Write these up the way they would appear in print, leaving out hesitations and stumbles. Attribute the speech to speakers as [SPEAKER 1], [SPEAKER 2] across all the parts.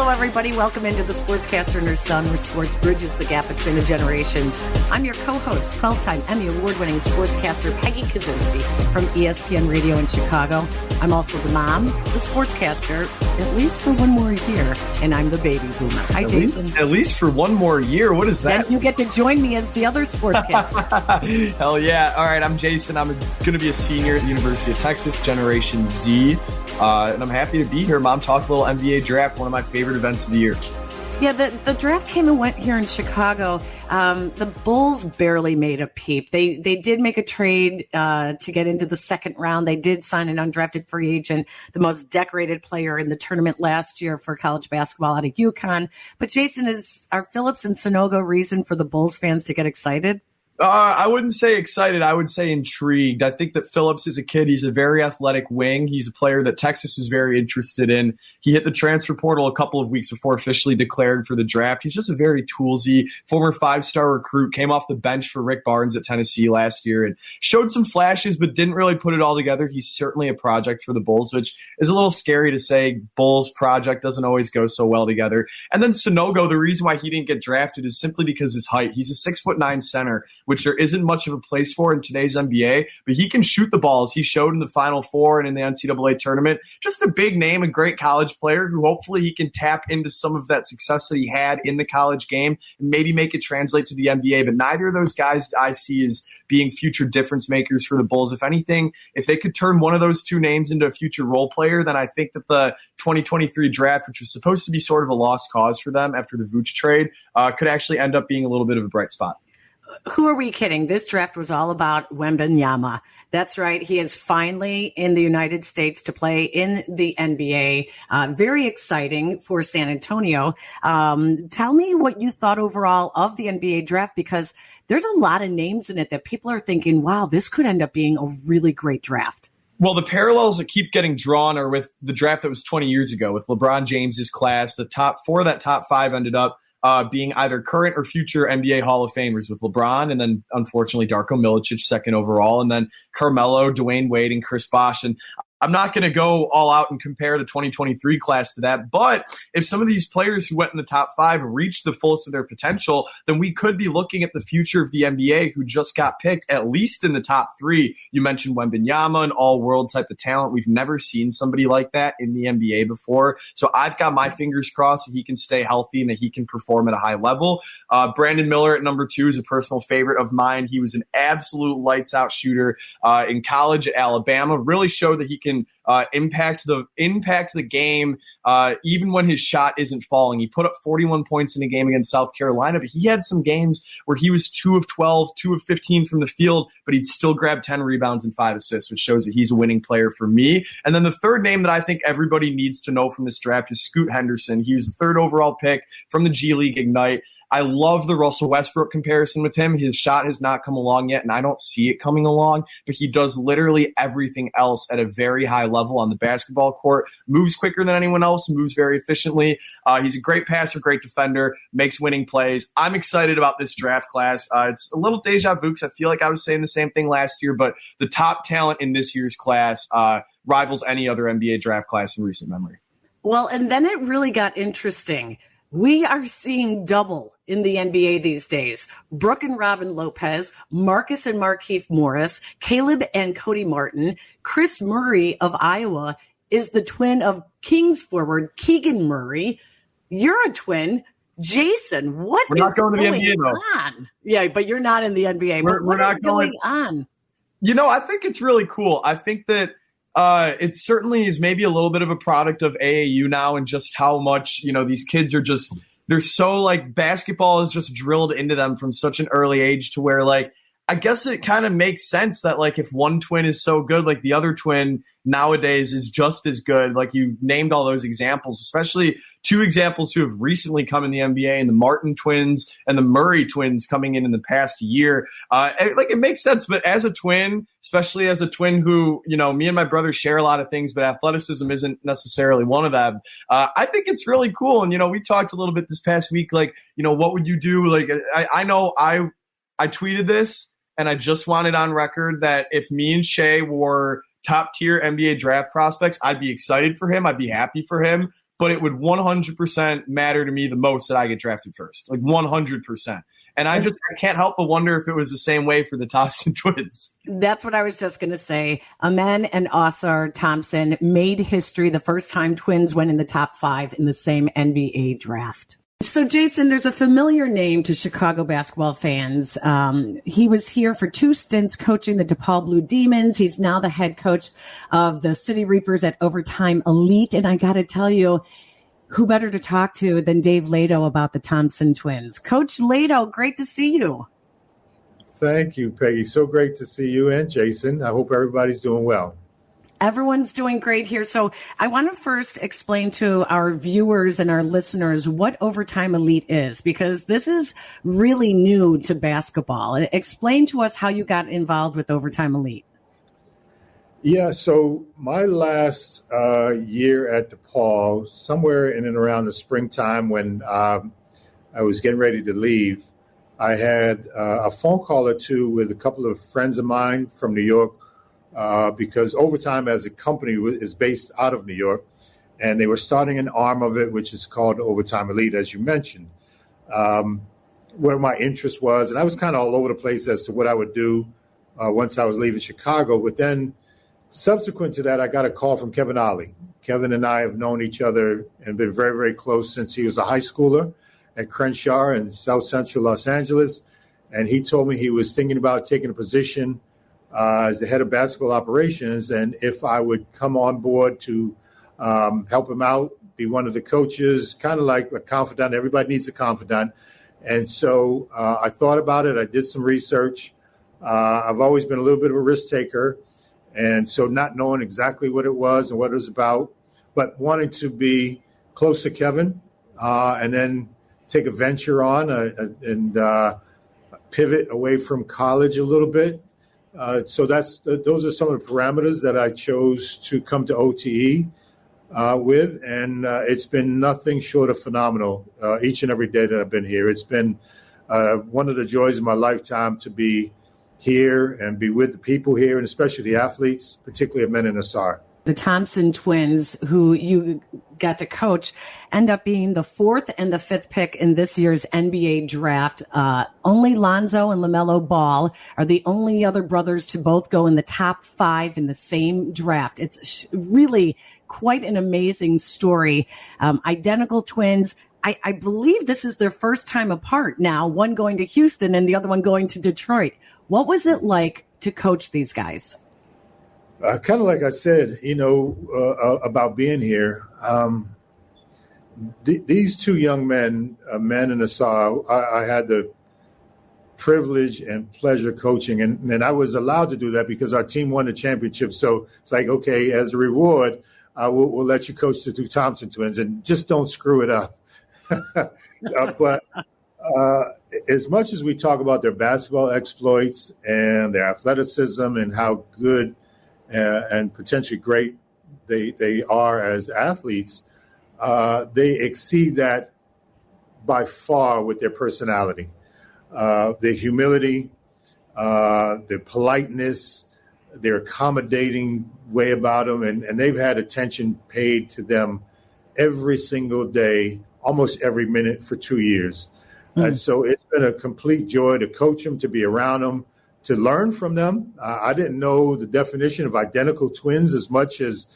[SPEAKER 1] Hello, everybody. Welcome into the Sportscaster and Her Son, where sports bridges the gap between the generations. I'm your co-host, 12-time Emmy Award-winning sportscaster Peggy Kaczynski from ESPN Radio in Chicago. I'm also the mom, the sportscaster, at least for one more year, and I'm the baby boomer. Hi, Jason.
[SPEAKER 2] At least for one more year? What is that?
[SPEAKER 1] Then you get to join me as the other sportscaster.
[SPEAKER 2] Hell yeah. All right, I'm Jason. I'm going to be a senior at the University of Texas, Generation Z. And I'm happy to be here, Mom. Talk a little NBA draft, one of my favorite events of the year.
[SPEAKER 1] Yeah, the draft came and went here in Chicago. The Bulls barely made a peep. They did make a trade to get into the second round. They did sign an undrafted free agent, the most decorated player in the tournament last year for college basketball out of UConn. But Jason, are Phillips and Sanogo reason for the Bulls fans to get excited?
[SPEAKER 2] I wouldn't say excited. I would say intrigued. I think that Phillips is a kid. He's a very athletic wing. He's a player that Texas was very interested in. He hit the transfer portal a couple of weeks before officially declared for the draft. He's just a very toolsy former 5-star recruit, came off the bench for Rick Barnes at Tennessee last year and showed some flashes, but didn't really put it all together. He's certainly a project for the Bulls, which is a little scary to say. Bulls project doesn't always go so well together. And then Sanogo, the reason why he didn't get drafted is simply because his height. He's a 6'9" center, which there isn't much of a place for in today's NBA, but he can shoot the balls. He showed in the Final Four and in the NCAA tournament. Just a big name, a great college player who hopefully he can tap into some of that success that he had in the college game and maybe make it translate to the NBA. But neither of those guys I see as being future difference makers for the Bulls. If anything, if they could turn one of those two names into a future role player, then I think that the 2023 draft, which was supposed to be sort of a lost cause for them after the Vooch trade, could actually end up being a little bit of a bright spot.
[SPEAKER 1] Who are we kidding? This draft was all about Wembanyama. That's right. He is finally in the United States to play in the NBA. Very exciting for San Antonio. Tell me what you thought overall of the NBA draft, because there's a lot of names in it that people are thinking, wow, this could end up being a really great draft.
[SPEAKER 2] Well, the parallels that keep getting drawn are with the draft that was 20 years ago with LeBron James's class. The top four of that top five ended up being either current or future NBA Hall of Famers, with LeBron and then, unfortunately, Darko Milicic second overall, and then Carmelo, Dwayne Wade, and Chris Bosh. And I'm not going to go all out and compare the 2023 class to that, but if some of these players who went in the top five reached the fullest of their potential, then we could be looking at the future of the NBA, who just got picked at least in the top three. You mentioned Wembanyama, an all-world type of talent. We've never seen somebody like that in the NBA before. So I've got my fingers crossed that he can stay healthy and that he can perform at a high level. Brandon Miller at number 2 is a personal favorite of mine. He was an absolute lights-out shooter in college at Alabama. Really showed that he can impact the game even when his shot isn't falling. He put up 41 points in a game against South Carolina, but he had some games where he was 2 of 12, 2 of 15 from the field, but he'd still grab 10 rebounds and 5 assists, which shows that he's a winning player for me. And then the third name that I think everybody needs to know from this draft is Scoot Henderson. He was the 3rd overall pick from the G League Ignite. I love the Russell Westbrook comparison with him. His shot has not come along yet, and I don't see it coming along, but he does literally everything else at a very high level on the basketball court, moves quicker than anyone else, moves very efficiently. He's a great passer, great defender, makes winning plays. I'm excited about this draft class. It's a little deja vu because I feel like I was saying the same thing last year, but the top talent in this year's class rivals any other NBA draft class in recent memory.
[SPEAKER 1] Well, and then it really got interesting. We are seeing double in the NBA these days. Brooke and Robin Lopez, Marcus and Markieff Morris, Caleb and Cody Martin. Chris Murray of Iowa is the twin of Kings forward Keegan Murray. You're a twin. Jason, what is going on? Yeah, but you're not in the NBA. We're not going on.
[SPEAKER 2] You know, I think it's really cool. I think that it certainly is maybe a little bit of a product of AAU now, and just how much, you know, these kids are just, they're so like, basketball is just drilled into them from such an early age to where, like, I guess it kind of makes sense that, like, if one twin is so good, like the other twin nowadays is just as good. Like, you named all those examples, especially 2 examples who have recently come in the NBA, and the Martin twins and the Murray twins coming in the past year. It makes sense. But as a twin, especially as a twin who, you know, me and my brother share a lot of things, but athleticism isn't necessarily one of them. I think it's really cool. And, you know, we talked a little bit this past week, like, you know, what would you do? Like, I know I tweeted this, and I just wanted on record that if me and Shay were top-tier NBA draft prospects, I'd be excited for him. I'd be happy for him. but it would 100% matter to me the most that I get drafted first, like 100%. And I can't help but wonder if it was the same way for the Thompson twins.
[SPEAKER 1] That's what I was just going to say. Amen and Ausar Thompson made history the first time twins went in the top 5 in the same NBA draft. So, Jason, there's a familiar name to Chicago basketball fans. He was here for 2 stints coaching the DePaul Blue Demons. He's now the head coach of the City Reapers at Overtime Elite. And I got to tell you, who better to talk to than Dave Leitao about the Thompson twins? Coach Leitao, great to see you.
[SPEAKER 3] Thank you, Peggy. So great to see you and Jason. I hope everybody's doing well.
[SPEAKER 1] Everyone's doing great here. So I want to first explain to our viewers and our listeners what Overtime Elite is, because this is really new to basketball. Explain to us how you got involved with Overtime Elite.
[SPEAKER 3] Yeah, so my last year at DePaul, somewhere in and around the springtime when I was getting ready to leave, I had a phone call or two with a couple of friends of mine from New York because Overtime as a company is based out of New York, and they were starting an arm of it, which is called Overtime Elite, as you mentioned. Where my interest was, and I was kind of all over the place as to what I would do once I was leaving Chicago, but then subsequent to that, I got a call from Kevin Ollie. Kevin and I have known each other and been very, very close since he was a high schooler at Crenshaw in South Central Los Angeles. And he told me he was thinking about taking a position as the head of basketball operations, and if I would come on board to help him out, be one of the coaches, kind of like a confidant. Everybody needs a confidant. And so I thought about it. I did some research. I've always been a little bit of a risk taker. And so not knowing exactly what it was and what it was about, but wanting to be close to Kevin and then take a venture on and pivot away from college a little bit. So those are some of the parameters that I chose to come to OTE with. And it's been nothing short of phenomenal each and every day that I've been here. It's been one of the joys of my lifetime to be here and be with the people here, and especially the athletes, particularly Amen and Ausar.
[SPEAKER 1] The Thompson twins, who you got to coach, end up being the 4th and the 5th pick in this year's NBA draft. Only Lonzo and LaMelo Ball are the only other brothers to both go in the top 5 in the same draft. It's really quite an amazing story. Identical twins. I believe this is their first time apart now, one going to Houston and the other one going to Detroit. What was it like to coach these guys?
[SPEAKER 3] Kind of like I said, about being here. These 2 young men, Amen and Ausar, I had the privilege and pleasure coaching, and I was allowed to do that because our team won the championship. So it's like, okay, as a reward, we'll let you coach the 2 Thompson twins, and just don't screw it up. But as much as we talk about their basketball exploits and their athleticism and how good and potentially great they are as athletes, they exceed that by far with their personality, their humility, their politeness, their accommodating way about them. And they've had attention paid to them every single day, almost every minute for 2 years. And so it's been a complete joy to coach them, to be around them, to learn from them. I didn't know the definition of identical twins as much as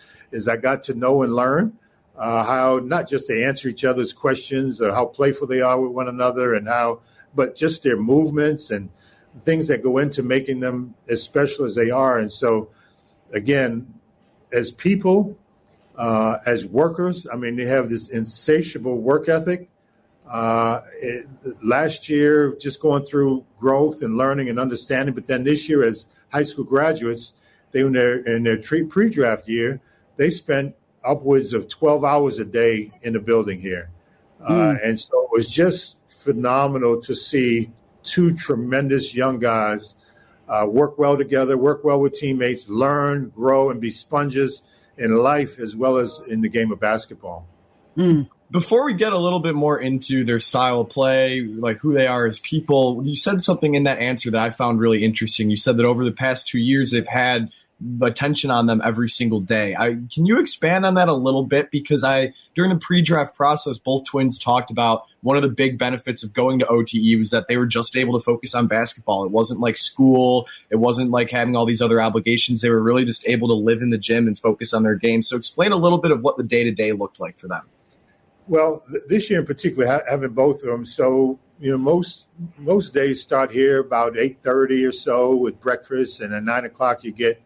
[SPEAKER 3] I got to know and learn how not just they answer each other's questions or how playful they are with one another but just their movements and things that go into making them as special as they are. And so, again, as people, as workers, I mean, they have this insatiable work ethic. Last year, just going through growth and learning and understanding, but then this year as high school graduates, in their pre-draft year, they spent upwards of 12 hours a day in the building here. And so it was just phenomenal to see 2 tremendous young guys work well together, work well with teammates, learn, grow, and be sponges in life as well as in the game of basketball.
[SPEAKER 2] Before we get a little bit more into their style of play, like who they are as people, you said something in that answer that I found really interesting. You said that over the past 2 years, they've had attention on them every single day. Can you expand on that a little bit? Because during the pre-draft process, both twins talked about one of the big benefits of going to OTE was that they were just able to focus on basketball. It wasn't like school. It wasn't like having all these other obligations. They were really just able to live in the gym and focus on their game. So explain a little bit of what the day-to-day looked like for them.
[SPEAKER 3] Well, this year in particular, having both of them, so most days start here about 8:30 or so with breakfast, and at 9 o'clock you get,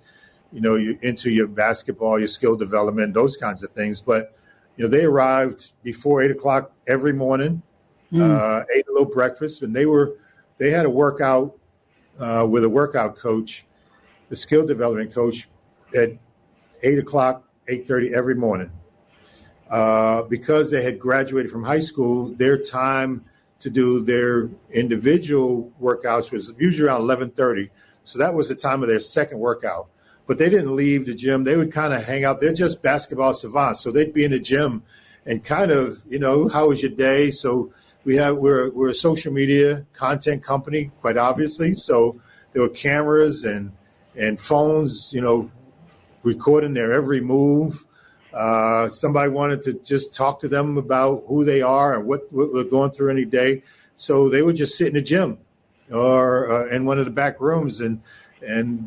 [SPEAKER 3] you into your basketball, your skill development, those kinds of things. But they arrived before 8 o'clock every morning, ate a little breakfast, and they had a workout with a workout coach, the skill development coach, at 8 o'clock, 8:30 every morning. Because they had graduated from high school, their time to do their individual workouts was usually around 11:30. So that was the time of their second workout. But they didn't leave the gym. They would kind of hang out. They're just basketball savants. So they'd be in the gym and kind of, how was your day? So we're a social media content company, quite obviously. So there were cameras and phones, recording their every move. Somebody wanted to just talk to them about who they are and what we're going through any day. So they would just sit in the gym or in one of the back rooms and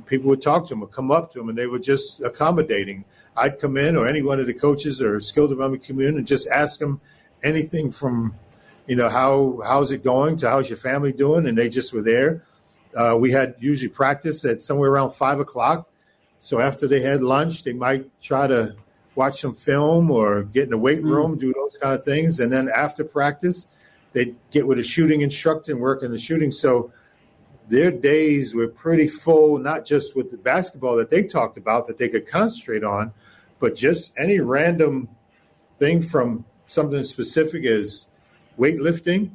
[SPEAKER 3] people would talk to them or come up to them and they were just accommodating. I'd come in or any one of the coaches or skill development community and just ask them anything from, how's it going to how's your family doing? And they just were there. We had usually practice at somewhere around 5 o'clock. So after they had lunch, they might try to watch some film or get in the weight room, do those kind of things. And then after practice, they'd get with a shooting instructor and work on the shooting. So their days were pretty full, not just with the basketball that they talked about that they could concentrate on, but just any random thing from something specific as weightlifting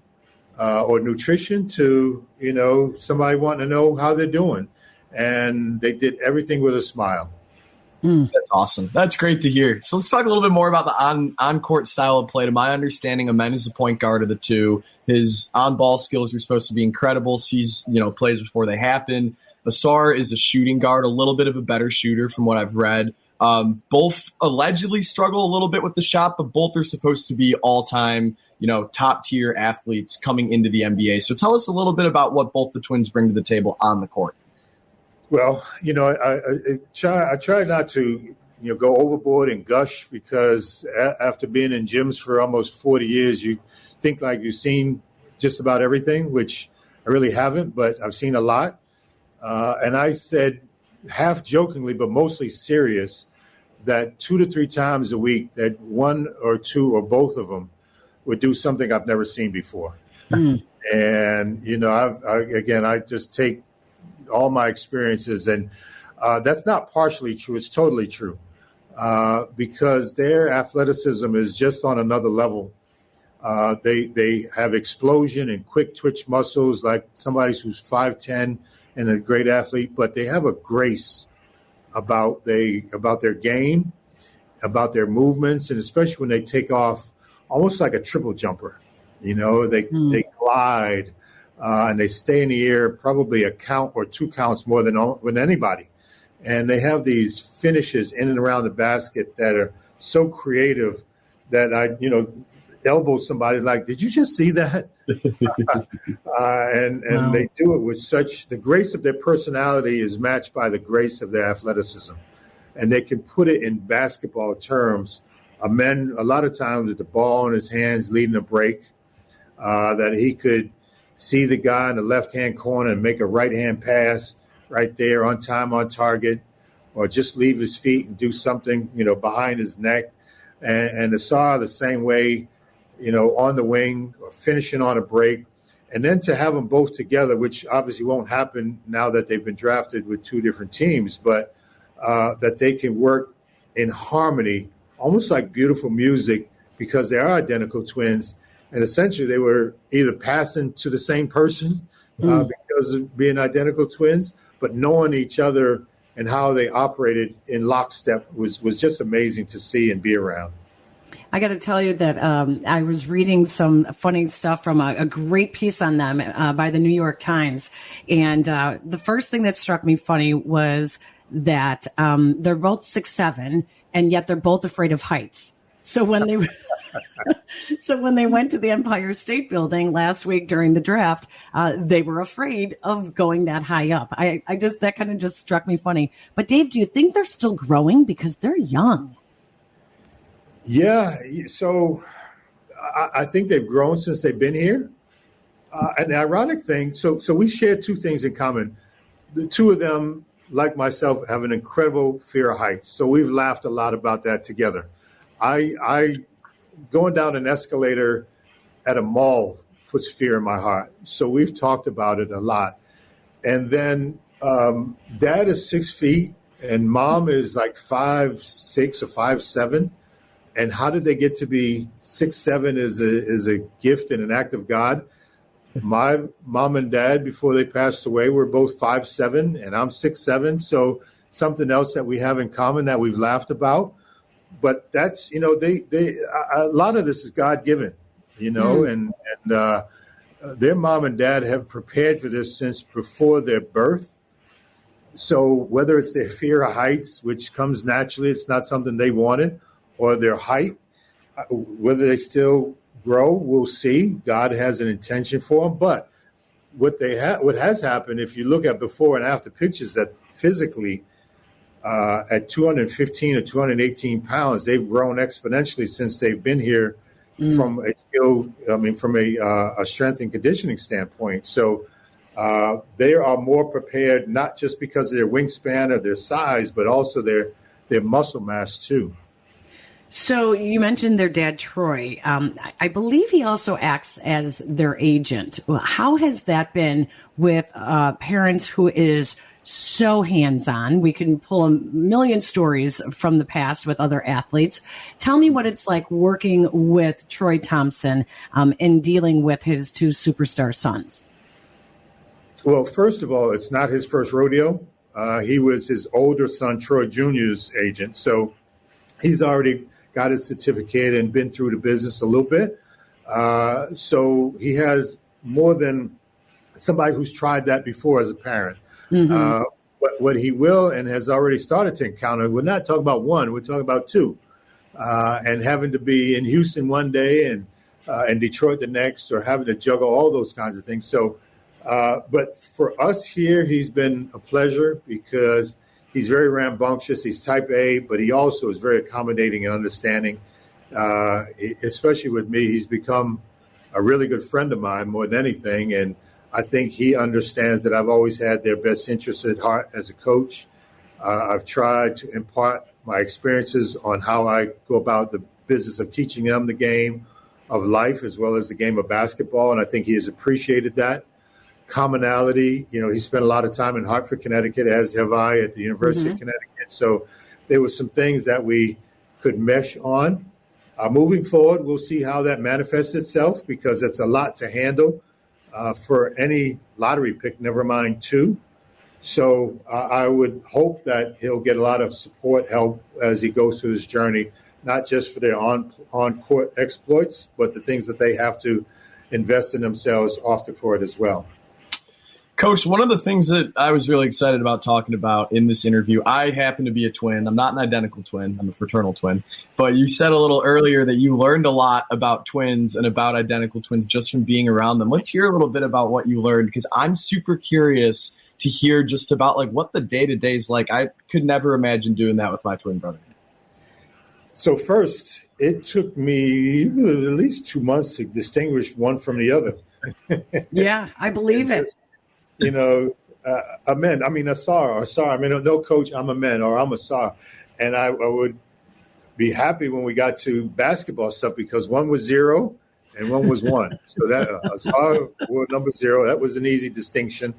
[SPEAKER 3] or nutrition to, somebody wanting to know how they're doing. And they did everything with a smile.
[SPEAKER 2] That's awesome. That's great to hear. So let's talk a little bit more about the on-court style of play. To my understanding, Amen is the point guard of the two. His on-ball skills are supposed to be incredible. Sees, plays before they happen. Ausar is a shooting guard, a little bit of a better shooter from what I've read. Both allegedly struggle a little bit with the shot, but both are supposed to be all-time, top-tier athletes coming into the NBA. So tell us a little bit about what both the twins bring to the table on the court.
[SPEAKER 3] Well, I try not to, go overboard and gush because after being in gyms for almost 40 years, you think like you've seen just about everything, which I really haven't, but I've seen a lot. And I said half jokingly, but mostly serious, that 2 to 3 times a week that one or two or both of them would do something I've never seen before. And, I just take all my experiences, and that's not partially true. It's totally true because their athleticism is just on another level. They have explosion and quick twitch muscles like somebody who's 5'10" and a great athlete, but they have a grace about their game, about their movements, and especially when they take off almost like a triple jumper. They glide. And they stay in the air probably a count or 2 counts more than anybody. And they have these finishes in and around the basket that are so creative that I, elbow somebody like, did you just see that? And wow. They do it with the grace of their personality is matched by the grace of their athleticism. And they can put it in basketball terms. Amen, a lot of times with the ball in his hands leading a break, that he could see the guy in the left-hand corner and make a right-hand pass right there on time, on target, or just leave his feet and do something, behind his neck. And Ausar the same way, on the wing or finishing on a break. And then to have them both together, which obviously won't happen now that they've been drafted with 2 different teams, but that they can work in harmony, almost like beautiful music, because they are identical twins. And essentially, they were either passing to the same person because of being identical twins, but knowing each other and how they operated in lockstep was just amazing to see and be around.
[SPEAKER 1] I got to tell you that I was reading some funny stuff from a great piece on them by the New York Times. And the first thing that struck me funny was that they're both 6'7", and yet they're both afraid of heights. So when they went to the Empire State Building last week during the draft, they were afraid of going that high up. That kind of just struck me funny. But Dave, do you think they're still growing because they're young?
[SPEAKER 3] Yeah. So I think they've grown since they've been here. And the ironic thing, so we share two things in common. The two of them, like myself, have an incredible fear of heights. So we've laughed a lot about that together. I going down an escalator at a mall puts fear in my heart. So we've talked about it a lot. And then Dad is 6 feet and Mom is like 5'6" or 5'7". And how did they get to be 6'7" is a gift and an act of God. My mom and dad, before they passed away, were both 5'7", and I'm 6'7". So something else that we have in common that we've laughed about. But that's, they a lot of this is God given, and their mom and dad have prepared for this since before their birth. So whether it's their fear of heights, which comes naturally, it's not something they wanted, or their height, whether they still grow, we'll see. God has an intention for them. But what has happened, if you look at before and after pictures, that physically at 215 or 218 pounds, they've grown exponentially since they've been here from a strength and conditioning standpoint. So they are more prepared, not just because of their wingspan or their size, but also their muscle mass too.
[SPEAKER 1] So you mentioned their dad, Troy. I believe he also acts as their agent. How has that been with parents who is so hands-on? We can pull a million stories from the past with other athletes. Tell me what it's like working with Troy Thompson in dealing with his two superstar sons.
[SPEAKER 3] Well, first of all, it's not his first rodeo. He was his older son, Troy Jr.'s agent. So he's already got his certificate and been through the business a little bit. So he has more than somebody who's tried that before as a parent. Mm-hmm. But what he will and has already started to encounter, we're not talking about one, we're talking about two. And having to be in Houston one day and Detroit the next, or having to juggle all those kinds of things. So, but for us here, he's been a pleasure because he's very rambunctious. He's type A, but he also is very accommodating and understanding. Especially with me, he's become a really good friend of mine more than anything. And I think he understands that I've always had their best interests at heart as a coach. I've tried to impart my experiences on how I go about the business of teaching them the game of life as well as the game of basketball. And I think he has appreciated that. Commonality, he spent a lot of time in Hartford, Connecticut, as have I at the University of Connecticut. So there were some things that we could mesh on. Moving forward, we'll see how that manifests itself because it's a lot to handle for any lottery pick, never mind two. So I would hope that he'll get a lot of support, help as he goes through his journey, not just for their on-court exploits, but the things that they have to invest in themselves off the court as well.
[SPEAKER 2] Coach, one of the things that I was really excited about talking about in this interview, I happen to be a twin. I'm not an identical twin. I'm a fraternal twin. But you said a little earlier that you learned a lot about twins and about identical twins just from being around them. Let's hear a little bit about what you learned, because I'm super curious to hear just about like what the day-to-day is like. I could never imagine doing that with my twin brother.
[SPEAKER 3] So first, it took me at least 2 months to distinguish one from the other.
[SPEAKER 1] Yeah, I believe it.
[SPEAKER 3] Amen. I mean, Ausar. I mean, no coach, I'm Amen, or I'm Ausar. And I would be happy when we got to basketball stuff because one was 0 and one was 1. So that Ausar wore number 0. That was an easy distinction.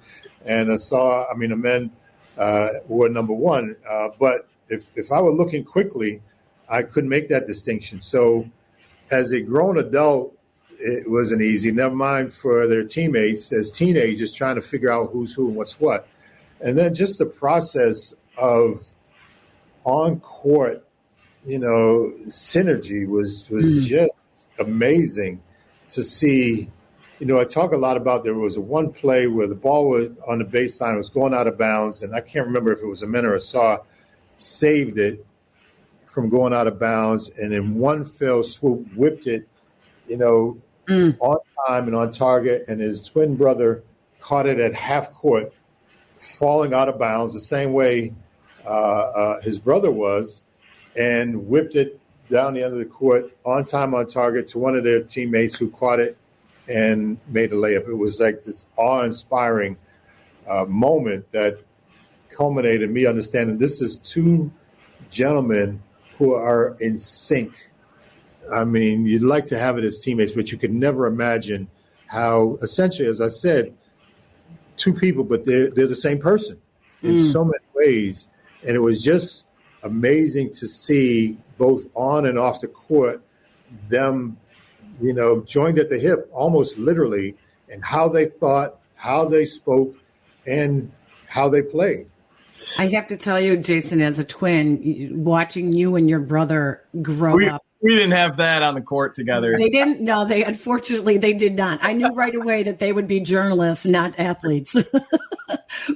[SPEAKER 3] And Amen wore number 1. But if I were looking quickly, I couldn't make that distinction. So as a grown adult, it wasn't easy, never mind for their teammates as teenagers trying to figure out who's who and what's what. And then just the process of on-court, synergy was just amazing to see I talk a lot about there was one play where the ball was on the baseline, was going out of bounds, and I can't remember if it was Amen or Ausar saved it from going out of bounds, and in one fell swoop whipped it, on time and on target, and his twin brother caught it at half court, falling out of bounds the same way his brother was, and whipped it down the end of the court on time, on target to one of their teammates who caught it and made a layup. It was like this awe-inspiring moment that culminated in me understanding this is two gentlemen who are in sync. I mean, you'd like to have it as teammates, but you could never imagine how, essentially, as I said, two people, but they're the same person in so many ways. And it was just amazing to see both on and off the court them, joined at the hip, almost literally, and how they thought, how they spoke, and how they played.
[SPEAKER 1] I have to tell you, Jason, as a twin, watching you and your brother grow up.
[SPEAKER 2] We didn't have that on the court together.
[SPEAKER 1] They didn't. No, unfortunately, they did not. I knew right away that they would be journalists, not athletes.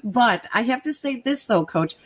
[SPEAKER 1] But I have to say this, though, Coach.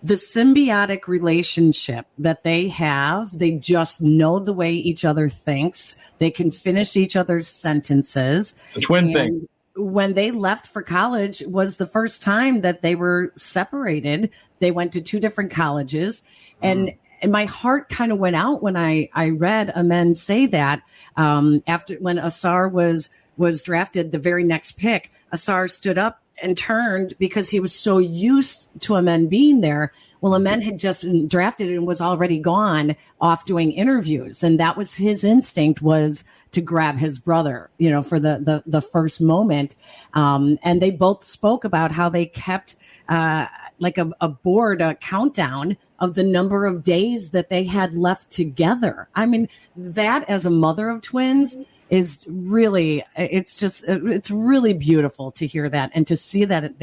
[SPEAKER 1] The symbiotic relationship that they have, they just know the way each other thinks. They can finish each other's sentences.
[SPEAKER 2] It's a twin thing.
[SPEAKER 1] When they left for college was the first time that they were separated. They went to two different colleges. And my heart kind of went out when I read Amen say that after when Ausar was drafted, the very next pick, Ausar stood up and turned because he was so used to Amen being there. Well, Amen had just been drafted and was already gone off doing interviews. And that was his instinct, was to grab his brother, for the first moment. And they both spoke about how they kept like a board, a countdown of the number of days that they had left together. I mean, that as a mother of twins is really, it's really beautiful to hear that and to see that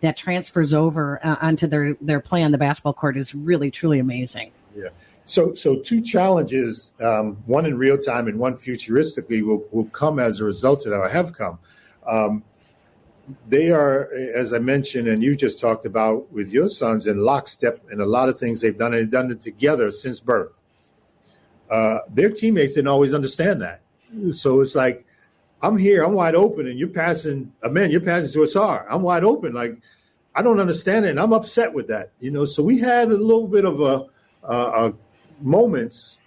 [SPEAKER 1] that transfers over onto their play on the basketball court is really, truly amazing.
[SPEAKER 3] Yeah. So two challenges, one in real time and one futuristically will come as a result of that, or have come. They are, as I mentioned, and you just talked about with your sons, in lockstep in a lot of things they've done, and they've done it together since birth. Their teammates didn't always understand that. So it's like, I'm here, I'm wide open, and you're passing to Ausar. I'm wide open. Like, I don't understand it, and I'm upset with that. So we had a little bit of a moments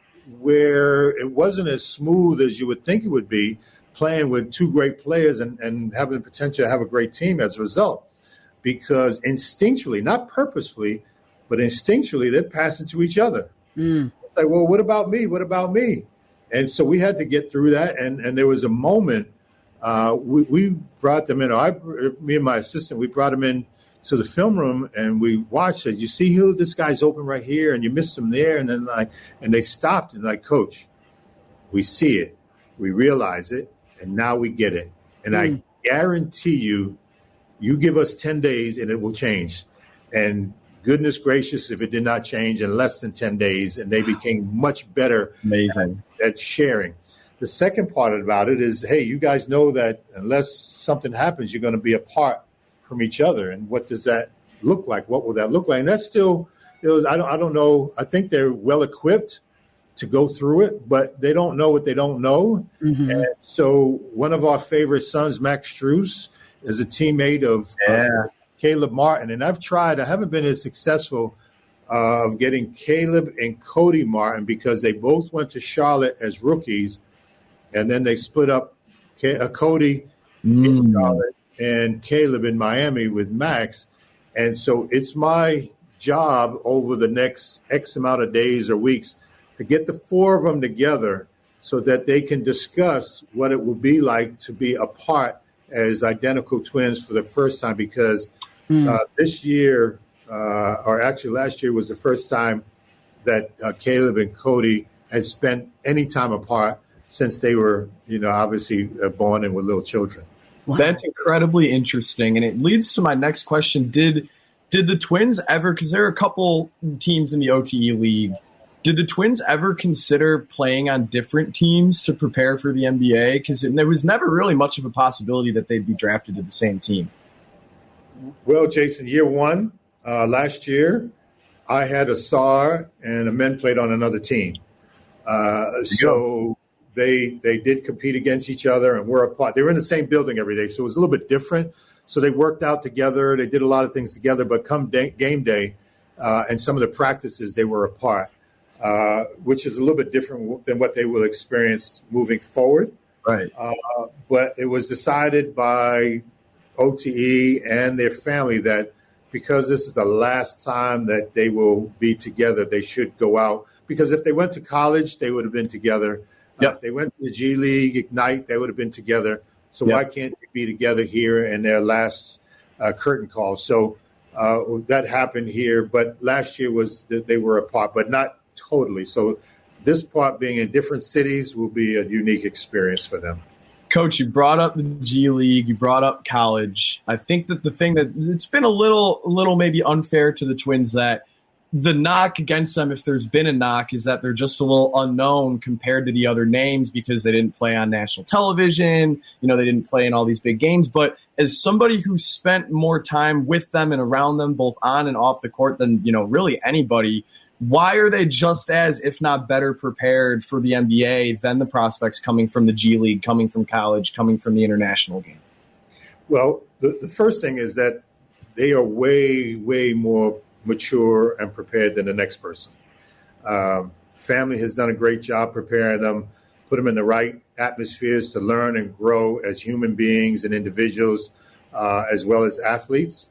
[SPEAKER 3] where it wasn't as smooth as you would think it would be, playing with two great players and having the potential to have a great team as a result. Because instinctually, not purposefully, but instinctually, they're passing to each other. It's like, well, what about me? What about me? And so we had to get through that. And there was a moment we brought them in. Me and my assistant, we brought them in to the film room and we watched it. You see who this guy's open right here, and you missed him there. And then and they stopped and like, Coach, we see it, we realize it, and now we get it. And I guarantee you give us 10 days and it will change. And goodness gracious, if it did not change in less than 10 days, and they became much better at sharing. The second part about it is, hey, you guys know that unless something happens, you're going to be apart from each other. And what does that look like? What will that look like? And that's still, I don't know. I think they're well equipped to go through it, but they don't know what they don't know. And so one of our favorite sons, Max Strus, is a teammate of Caleb Martin. And I haven't been as successful of getting Caleb and Cody Martin because they both went to Charlotte as rookies. And then they split up Cody in Charlotte and Caleb in Miami with Max. And so it's my job over the next X amount of days or weeks to get the four of them together so that they can discuss what it will be like to be apart as identical twins for the first time, because this year, or actually last year, was the first time that Caleb and Cody had spent any time apart since they were, obviously born and were little children.
[SPEAKER 1] Wow.
[SPEAKER 2] That's incredibly interesting. And it leads to my next question. Did the Twins ever, because there are a couple teams in the OTE league, Did the Twins ever consider playing on different teams to prepare for the NBA? Because there was never really much of a possibility that they'd be drafted to the same team.
[SPEAKER 3] Well, Jason, year one, last year, I had Ausar and Amen played on another team. So they did compete against each other and were apart. They were in the same building every day, so it was a little bit different. So they worked out together. They did a lot of things together, but come game day and some of the practices, they were apart, which is a little bit different than what they will experience moving forward.
[SPEAKER 2] Right.
[SPEAKER 3] But it was decided by OTE and their family that because this is the last time that they will be together, they should go out. Because if they went to college, they would have been together. If they went to the G League, Ignite, they would have been together. So why can't they be together here in their last curtain call? So that happened here. But last year was that they were apart, but not totally. So this part being in different cities will be a unique experience for them.
[SPEAKER 2] Coach, you brought up the G League, you brought up college. I think that the thing that it's been a little maybe unfair to the Twins that the knock against them, if there's been a knock, is that they're just a little unknown compared to the other names because they didn't play on national television. You know, they didn't play in all these big games. But as somebody who spent more time with them and around them, both on and off the court than, you know, really anybody, why are they just as, if not better, prepared for the NBA than the prospects coming from the G League, coming from college, coming from the international game?
[SPEAKER 3] Well, the first thing is that they are way, way more mature and prepared than the next person. Family has done a great job preparing them, put them in the right atmospheres to learn and grow as human beings and individuals, as well as athletes.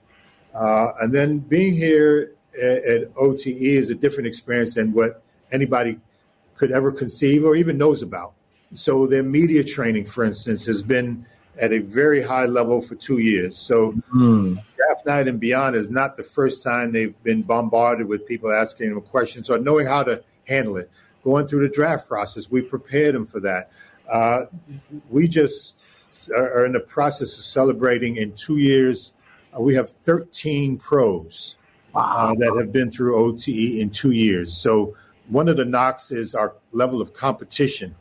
[SPEAKER 3] And then being here at OTE is a different experience than what anybody could ever conceive or even knows about. So their media training, for instance, has been at a very high level for 2 years. So draft night and beyond is not the first time they've been bombarded with people asking them questions or knowing how to handle it. Going through the draft process, we prepared them for that. We just are in the process of celebrating in 2 years. We have 13 pros that have been through OTE in 2 years. So one of the knocks is our level of competition.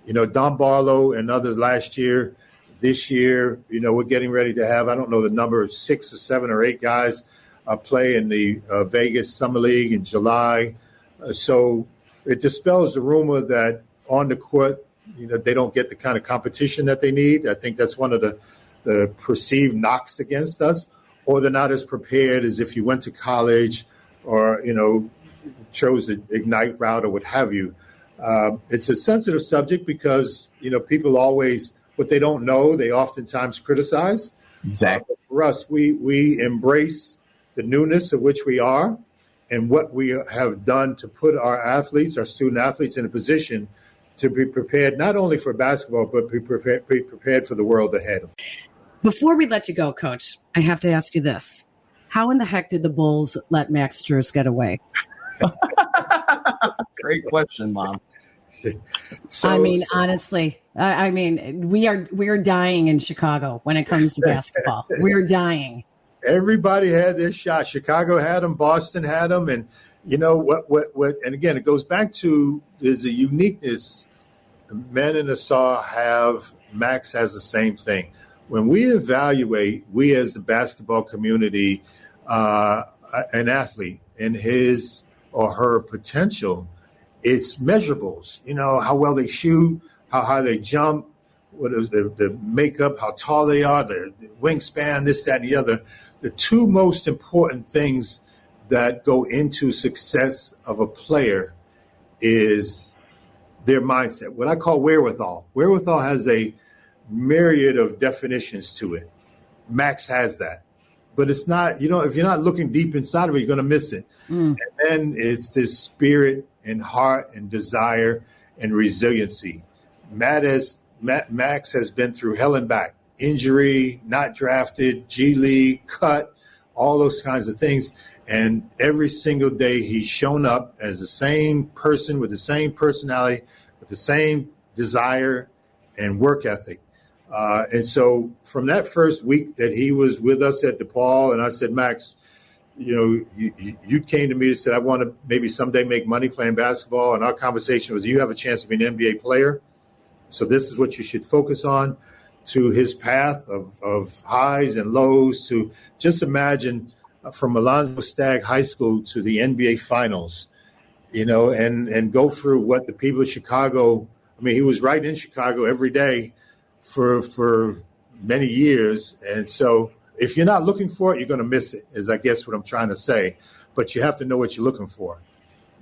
[SPEAKER 3] You know, Don Barlow and others last year, this year, you know, we're getting ready to have, I don't know the number of 6 or 7 or 8 guys play in the Vegas Summer League in July. So it dispels the rumor that on the court, you know, they don't get the kind of competition that they need. I think that's one of the perceived knocks against us, or they're not as prepared as if you went to college or, you know, chose the Ignite route or what have you. It's a sensitive subject because, you know, people always, what they don't know, they oftentimes criticize.
[SPEAKER 2] Exactly.
[SPEAKER 3] For us, we embrace the newness of which we are and what we have done to put our athletes, our student athletes, in a position to be prepared not only for basketball, but be prepared for the world ahead.
[SPEAKER 1] Before we let you go, Coach, I have to ask you this. How in the heck did the Bulls let Max Strus get away?
[SPEAKER 2] Great question, Mom.
[SPEAKER 1] Honestly, we are dying in Chicago when it comes to basketball. We're dying. Everybody
[SPEAKER 3] had their shot. Chicago had them. Boston had them. And you know what, and again, it goes back to there's a uniqueness. Men in Ausar have, Max has the same thing. When we evaluate, we as the basketball community, an athlete and his or her potential, it's measurables. You know, how well they shoot, how high they jump, what is the makeup, how tall they are, their wingspan, this, that, and the other. The two most important things that go into success of a player is their mindset, what I call wherewithal. Wherewithal has a myriad of definitions to it. Max has that. But it's not, you know, if you're not looking deep inside of it, you're going to miss it. And then it's this spirit and heart and desire and resiliency. Max has been through hell and back. Injury, not drafted, G League, cut, all those kinds of things. And every single day he's shown up as the same person with the same personality, with the same desire and work ethic. And so from that first week that he was with us at DePaul, and I said, Max, you came to me and said, I want to maybe someday make money playing basketball. And our conversation was, you have a chance to be an NBA player. So this is what you should focus on. To his path of highs and lows, to just imagine from Alonzo Stagg High School to the NBA Finals, and go through what the people of Chicago, he was right in Chicago every day for many years. And so if you're not looking for it, you're going to miss it, is I guess what I'm trying to say. But you have to know what you're looking for.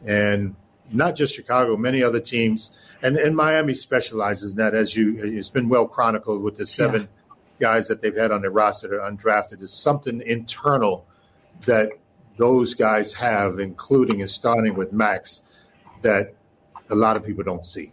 [SPEAKER 3] And not just Chicago, many other teams. And Miami specializes in that, it's been well chronicled with the 7 guys that they've had on their roster that are undrafted. There's something internal that those guys have, including and starting with Max, that a lot of people don't see.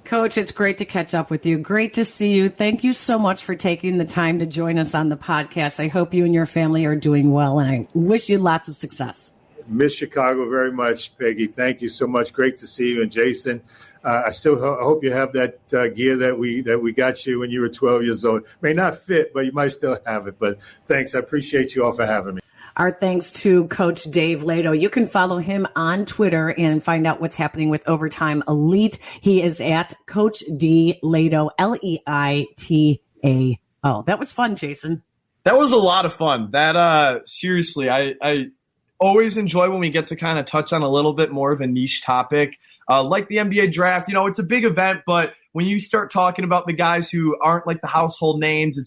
[SPEAKER 1] Coach, it's great to catch up with you. Great to see you. Thank you so much for taking the time to join us on the podcast. I hope you and your family are doing well, and I wish you lots of success.
[SPEAKER 3] Miss Chicago very much, Peggy. Thank you so much. Great to see you. And Jason, I still hope you have that gear that we got you when you were 12 years old. May not fit, but you might still have it. But thanks. I appreciate you all for having me.
[SPEAKER 1] Our thanks to Coach Dave Leitao. You can follow him on Twitter and find out what's happening with Overtime Elite. He is at Coach D Leitao, Leitao. That was fun, Jason.
[SPEAKER 2] That was a lot of fun. That seriously, I always enjoy when we get to kind of touch on a little bit more of a niche topic, like the NBA draft. It's a big event, but when you start talking about the guys who aren't like the household names,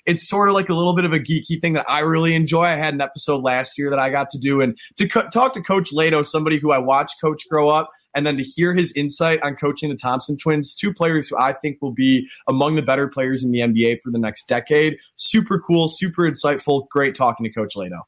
[SPEAKER 2] it's sort of like a little bit of a geeky thing that I really enjoy. I had an episode last year that I got to do, and to talk to Coach Leitao, somebody who I watched coach grow up, and then to hear his insight on coaching the Thompson twins, 2 players who I think will be among the better players in the NBA for the next decade. Super cool, super insightful. Great talking to Coach Leitao.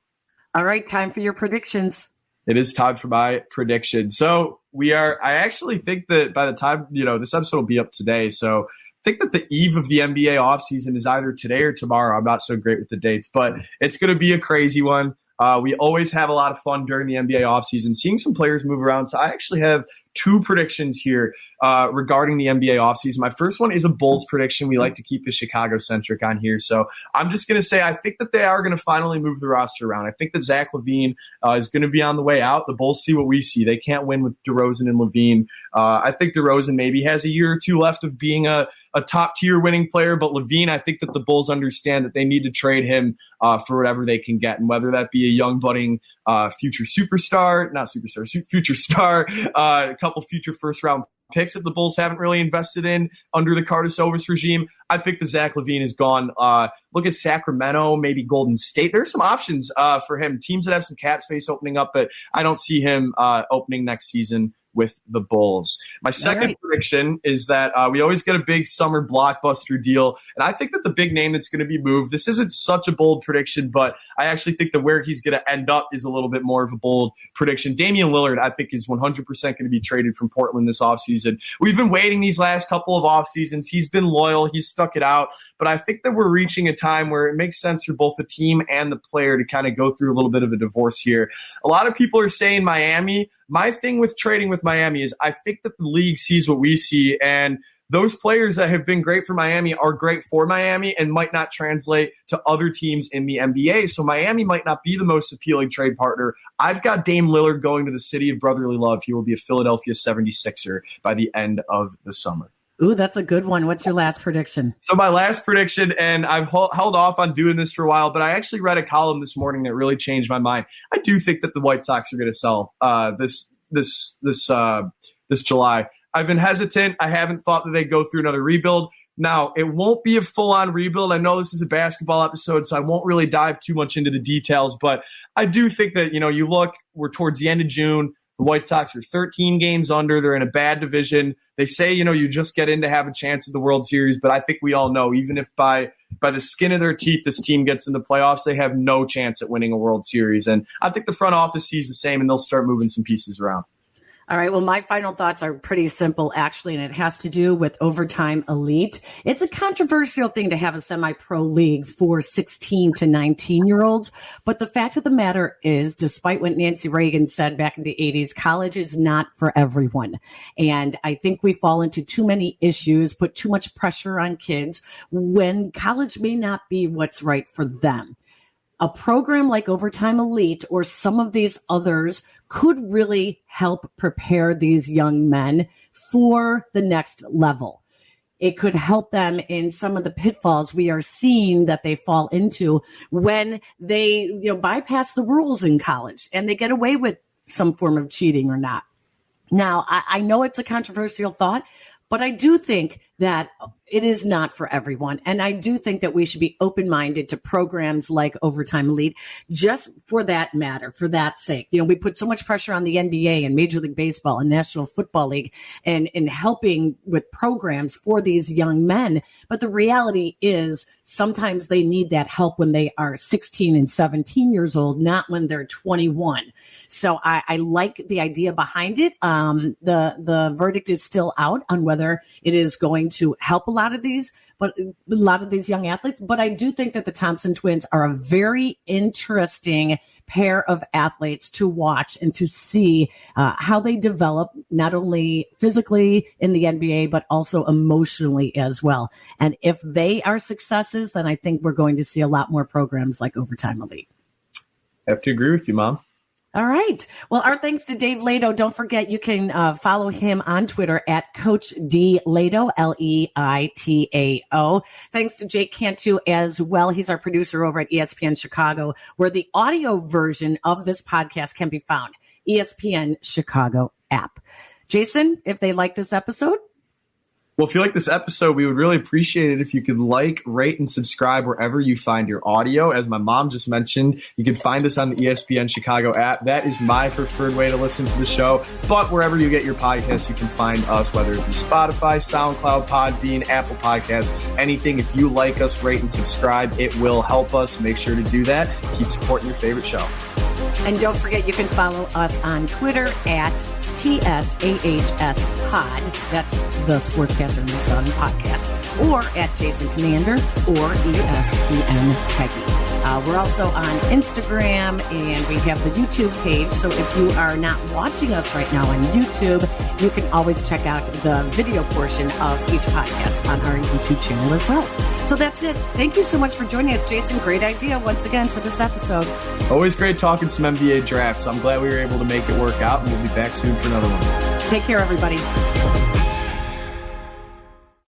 [SPEAKER 1] All right, time for your predictions.
[SPEAKER 2] It is time for my prediction. So I actually think that by the time, this episode will be up today. So I think that the eve of the NBA offseason is either today or tomorrow. I'm not so great with the dates, but it's going to be a crazy one. We always have a lot of fun during the NBA offseason, seeing some players move around. So I actually have 2 predictions here regarding the NBA offseason. My first one is a Bulls prediction. We like to keep it Chicago-centric on here. So I'm just going to say I think that they are going to finally move the roster around. I think that Zach LaVine is going to be on the way out. The Bulls see what we see. They can't win with DeRozan and LaVine. I think DeRozan maybe has a year or 2 left of being a top-tier winning player, but LaVine, I think that the Bulls understand that they need to trade him for whatever they can get, and whether that be a young budding future star, a couple future first-round picks that the Bulls haven't really invested in under the Carter-Silvers regime. I think the Zach LaVine is gone. Look at Sacramento, maybe Golden State. There's some options for him, teams that have some cap space opening up, but I don't see him opening next season with the Bulls. My second prediction is that we always get a big summer blockbuster deal, and I think that the big name that's going to be moved, this isn't such a bold prediction, but I actually think that where he's going to end up is a little bit more of a bold prediction. Damian Lillard, I think, is 100% going to be traded from Portland this offseason. We've been waiting these last couple of offseasons. He's been loyal. He's stuck it out. But I think that we're reaching a time where it makes sense for both the team and the player to kind of go through a little bit of a divorce here. A lot of people are saying Miami. My thing with trading with Miami is I think that the league sees what we see, and those players that have been great for Miami are great for Miami and might not translate to other teams in the NBA. So Miami might not be the most appealing trade partner. I've got Dame Lillard going to the city of brotherly love. He will be a Philadelphia 76er by the end of the summer.
[SPEAKER 1] Ooh, that's a good one. What's your last prediction? So
[SPEAKER 2] my last prediction, and I've held off on doing this for a while, but I actually read a column this morning that really changed my mind. I do think that the White Sox are going to sell this July. I've been hesitant. I haven't thought that they'd go through another rebuild. Now, it won't be a full-on rebuild. I know this is a basketball episode, so I won't really dive too much into the details, but I do think that, you look, we're towards the end of June. The White Sox are 13 games under. They're in a bad division. They say, you just get in to have a chance at the World Series, but I think we all know, even if by the skin of their teeth this team gets in the playoffs, they have no chance at winning a World Series. And I think the front office sees the same, and they'll start moving some pieces around.
[SPEAKER 1] All right. Well, my final thoughts are pretty simple, actually, and it has to do with Overtime Elite. It's a controversial thing to have a semi-pro league for 16 to 19-year-olds. But the fact of the matter is, despite what Nancy Reagan said back in the 80s, college is not for everyone. And I think we fall into too many issues, put too much pressure on kids when college may not be what's right for them. a program like Overtime Elite or some of these others could really help prepare these young men for the next level. It could help them in some of the pitfalls we are seeing that they fall into when they, bypass the rules in college and they get away with some form of cheating or not. Now, I know it's a controversial thought, but I do think that it is not for everyone. And I do think that we should be open-minded to programs like Overtime Elite, just for that matter, for that sake. We put so much pressure on the NBA and Major League Baseball and National Football League and in helping with programs for these young men. But the reality is sometimes they need that help when they are 16 and 17 years old, not when they're 21. So I like the idea behind it. The verdict is still out on whether it is going to help a lot of these young athletes. But I do think that the Thompson twins are a very interesting pair of athletes to watch and to see how they develop, not only physically in the NBA, but also emotionally as well. And if they are successes, then I think we're going to see a lot more programs like Overtime Elite.
[SPEAKER 2] I have to agree with you, Mom.
[SPEAKER 1] All right. Well, our thanks to Dave Leitao. Don't forget, you can follow him on Twitter at Coach D Leitao, Leitao. Thanks to Jake Cantu as well. He's our producer over at ESPN Chicago, where the audio version of this podcast can be found. ESPN Chicago app. Jason, if they like this episode?
[SPEAKER 2] Well, if you like this episode, we would really appreciate it if you could like, rate, and subscribe wherever you find your audio. As my mom just mentioned, you can find us on the ESPN Chicago app. That is my preferred way to listen to the show. But wherever you get your podcasts, you can find us, whether it be Spotify, SoundCloud, Podbean, Apple Podcasts, anything. If you like us, rate, and subscribe, it will help us. Make sure to do that. Keep supporting your favorite show.
[SPEAKER 1] And don't forget, you can follow us on Twitter at TSAHS Pod. That's the Sportscaster and the Sun podcast. Or at Jason Commander or ESPN Peggy. We're also on Instagram, and we have the YouTube page. So if you are not watching us right now on YouTube, you can always check out the video portion of each podcast on our YouTube channel as well. So that's it. Thank you so much for joining us, Jason. Great idea once again for this episode.
[SPEAKER 2] Always great talking some NBA drafts. So I'm glad we were able to make it work out, and we'll be back soon for another one.
[SPEAKER 1] Take care, everybody.